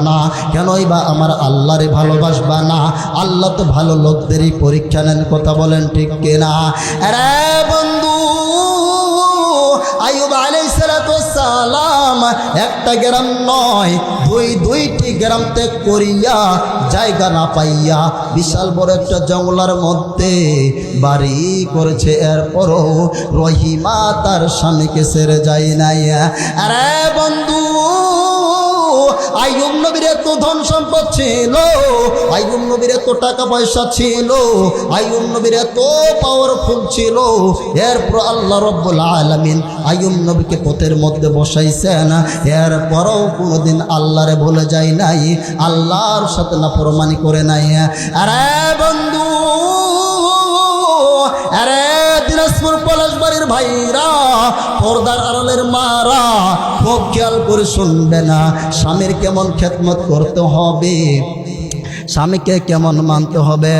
না? কেনই বা আমার আল্লাহরে ভালোবাসবা না? আল্লাহ তো ভালো লোকদেরই পরীক্ষা নেন, কথা বলেন ঠিক কিনা? আরে বন্ধু, আইয়ুব আলাইহিস সালাম একটা গ্রাম নয়, দুইটি গ্রাম ত্যাগ করিয়া জায়গা না পাইয়া বিশাল বড় একটা জঙ্গলের মধ্যে বাড়ি করেছে। এরপরও রহিমা তার স্বামীকে ছেড়ে যায় নাই। আরে বন্ধু, আইয়ুব নবীর এত ধন সম্পদ ছিল, আইয়ুব নবীর এত টাকা পয়সা ছিল, আইয়ুব নবীর এত পাওয়ারফুল ছিল, এরপর আল্লাহ রাব্বুল আলামিন আইয়ুব নবীকে পথের মধ্যে বসাইছেন। এরপরও কোনোদিন আল্লাহরে ভুলে যায় নাই, আল্লাহর সাথে নাফরমানি করে নাই। আরে বন্ধু, আরে দিনাজপুর পলাশবাড়ির ভাইরা, পর্দার আড়ালের মারা, খুব খেয়াল করে শুনবে না, স্বামীর কেমন খেদমত করতে হবে, স্বামীকে কেমন মানতে হবে।